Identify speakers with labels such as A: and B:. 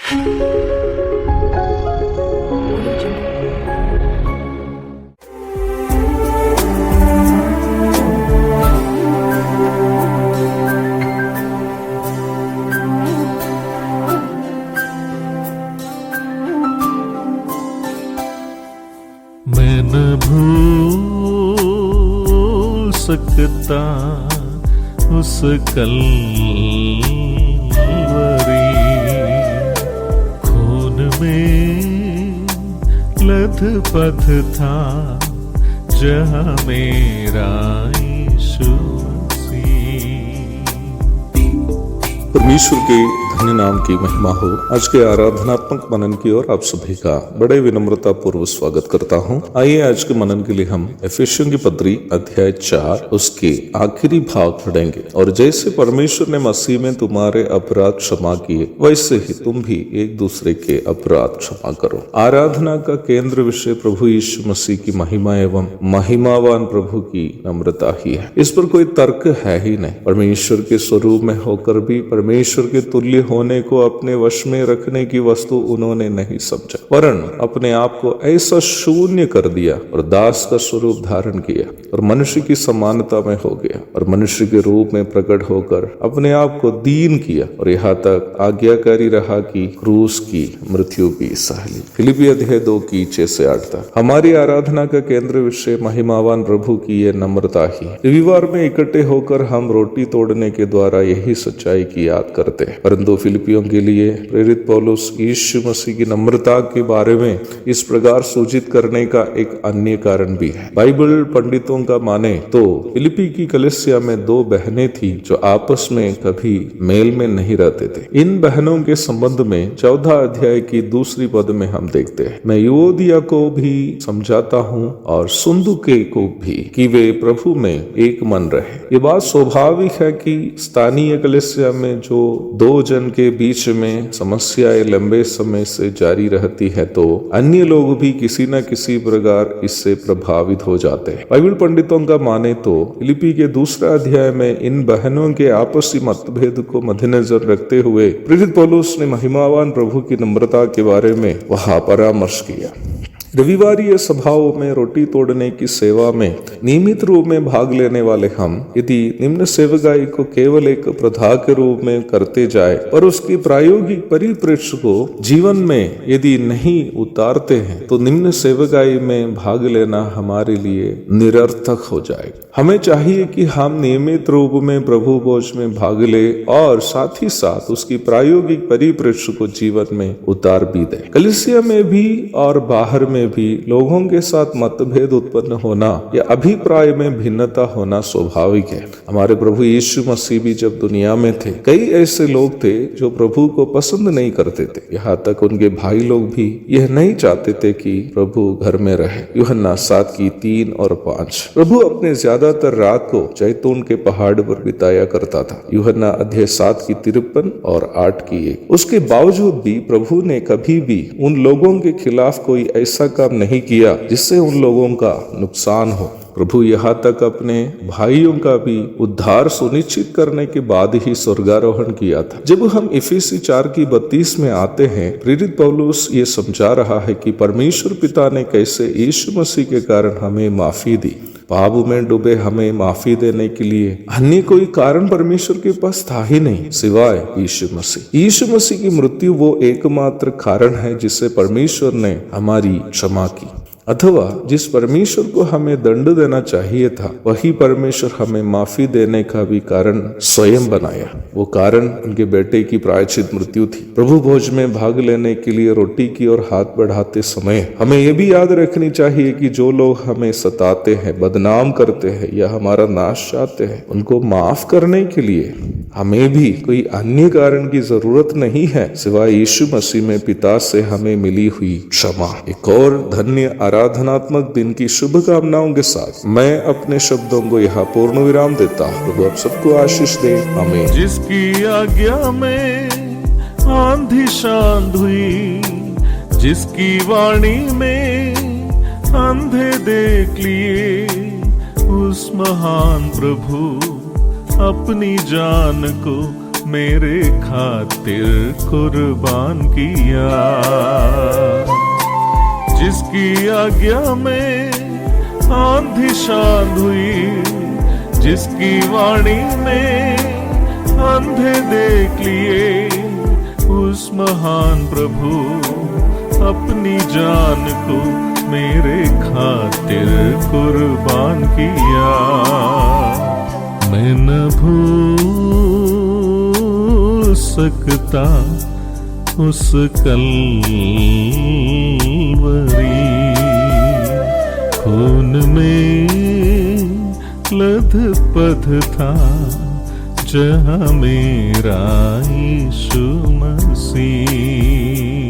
A: मैं न भूल सकता उस कलवरी, खून में लथपथ था जहाँ मेरा यीशु मसीह।
B: परमेश्वर के धन्य नाम की महिमा हो। आज के आराधनात्मक मनन की ओर आप सभी का बड़े विनम्रता पूर्व स्वागत करता हूं। आइए आज के मनन के लिए हम एफेसियों की पत्री अध्याय 4 उसके आखिरी भाग पढ़ेंगे। और जैसे परमेश्वर ने मसीह में तुम्हारे अपराध क्षमा किए, वैसे ही तुम भी एक दूसरे के अपराध क्षमा करो। आराधना का केंद्र विषय प्रभु यीशु मसीह की महिमा एवं महिमावान प्रभु की नम्रता ही है। इस पर कोई तर्क है ही नहीं। परमेश्वर के स्वरूप में होकर भी परमेश्वर के तुल्य होने को अपने वश में रखने की वस्तु उन्होंने नहीं समझा, वरन अपने आप को ऐसा शून्य कर दिया और दास का स्वरूप धारण किया और मनुष्य की समानता में हो गया और मनुष्य के रूप में प्रकट होकर अपने आप को दीन किया और यहाँ तक आज्ञाकारी रहा कि क्रूस की मृत्यु भी सह ली। फिलिपी अध्याय 2 की 6 से 8 तक। हमारी आराधना का केंद्र विषय महिमावान प्रभु की यह नम्रता ही। रविवार में इकट्ठे होकर हम रोटी तोड़ने के द्वारा यही सच्चाई की याद करते हैं, परंतु फिलिपियों के लिए प्रेरित पौलुस यीशु मसीह की नम्रता के बारे में इस प्रकार सूचित करने का एक अन्य कारण भी है। बाइबल पंडितों का माने तो फिलिपी की कलीसिया में 2 बहनें थी जो आपस में कभी मेल में नहीं रहते थे। इन बहनों के संबंध में 14 अध्याय की 2 पद में हम देखते हैं, मैं युओदिया को भी समझाता हूँ और सुन्दुके को भी कि वे प्रभु में एक मन रहे। ये बात स्वाभाविक है कि स्थानीय कलीसिया में जो 2 जन के बीच में समस्याएं लंबे समय से जारी रहती है तो अन्य लोग भी किसी न किसी प्रकार इससे प्रभावित हो जाते हैं। बाइबल पंडितों का माने तो फिलिपी के 2 अध्याय में इन बहनों के आपसी मतभेद को मद्देनजर रखते हुए प्रेरित पौलुस ने महिमावान प्रभु की नम्रता के बारे में वहां परामर्श किया। रविवारीय सभाओं में रोटी तोड़ने की सेवा में नियमित रूप में भाग लेने वाले हम यदि निम्न सेवकाई को केवल एक प्रथा के रूप में करते जाए और उसकी प्रायोगिक परिप्रेक्ष्य को जीवन में यदि नहीं उतारते हैं तो निम्न सेवकाई में भाग लेना हमारे लिए निरर्थक हो जाएगा। हमें चाहिए कि हम नियमित रूप में प्रभु भोज में भाग ले और साथ ही साथ उसकी प्रायोगिक परिप्रेक्ष्य को जीवन में उतार भी दे। कलीसिया में भी और बाहर में भी लोगों के साथ मतभेद उत्पन्न होना या अभिप्राय में भिन्नता होना स्वाभाविक है। हमारे प्रभु यीशु मसीह भी जब दुनिया में थे, कई ऐसे लोग थे जो प्रभु को पसंद नहीं करते थे। यहाँ तक उनके भाई लोग भी यह नहीं चाहते थे कि प्रभु घर में रहे। यूहन्ना 7 की 3 और 5। प्रभु अपने ज्यादातर रात को जैतून के पहाड़ पर बिताया करता था। यूहन्ना अध्याय 7 की 53 और 8 की 1। उसके बावजूद भी प्रभु ने कभी भी उन लोगों के खिलाफ कोई ऐसा काम नहीं किया जिससे उन लोगों का नुकसान हो। प्रभु यहाँ तक अपने भाइयों का भी उद्धार सुनिश्चित करने के बाद ही स्वर्गारोहण किया था। जब हम इफिसी 4 की 32 में आते हैं, प्रेरित पौलुस ये समझा रहा है कि परमेश्वर पिता ने कैसे यीशु मसीह के कारण हमें माफी दी। पाप में डूबे हमें माफी देने के लिए अन्य कोई कारण परमेश्वर के पास था ही नहीं सिवाय यीशु मसीह। यीशु मसीह की मृत्यु वो एकमात्र कारण है जिससे परमेश्वर ने हमारी क्षमा की, अथवा जिस परमेश्वर को हमें दंड देना चाहिए था वही परमेश्वर हमें माफी देने का भी कारण स्वयं बनाया। वो कारण उनके बेटे की प्रायश्चित मृत्यु थी। प्रभु भोज में भाग लेने के लिए रोटी की ओर हाथ बढ़ाते समय हमें यह भी याद रखनी चाहिए कि जो लोग हमें सताते हैं, बदनाम करते हैं या हमारा नाश चाहते हैं, उनको माफ करने के लिए हमें भी कोई अन्य कारण की जरूरत नहीं है सिवाय यीशु मसीह में पिता से हमें मिली हुई क्षमा। एक और धन्य आराधनात्मक दिन की शुभकामनाओं के साथ मैं अपने शब्दों को यहाँ पूर्ण विराम देता हूँ। प्रभु आप सबको आशीष दे, आमीन।
A: जिसकी आज्ञा में आंधी शांत हुई, जिसकी वाणी में अंधे देख लिए, उस महान प्रभु अपनी जान को मेरे खातिर कुर्बान किया। जिसकी आज्ञा में आंधी शांत हुई, जिसकी वाणी में अंधे देख लिए, उस महान प्रभु अपनी जान को मेरे खातिर कुर्बान किया। मैं न भूल सकता उस कलवरी, खून में लथपथ था जहाँ मेरा यीशु मसीह।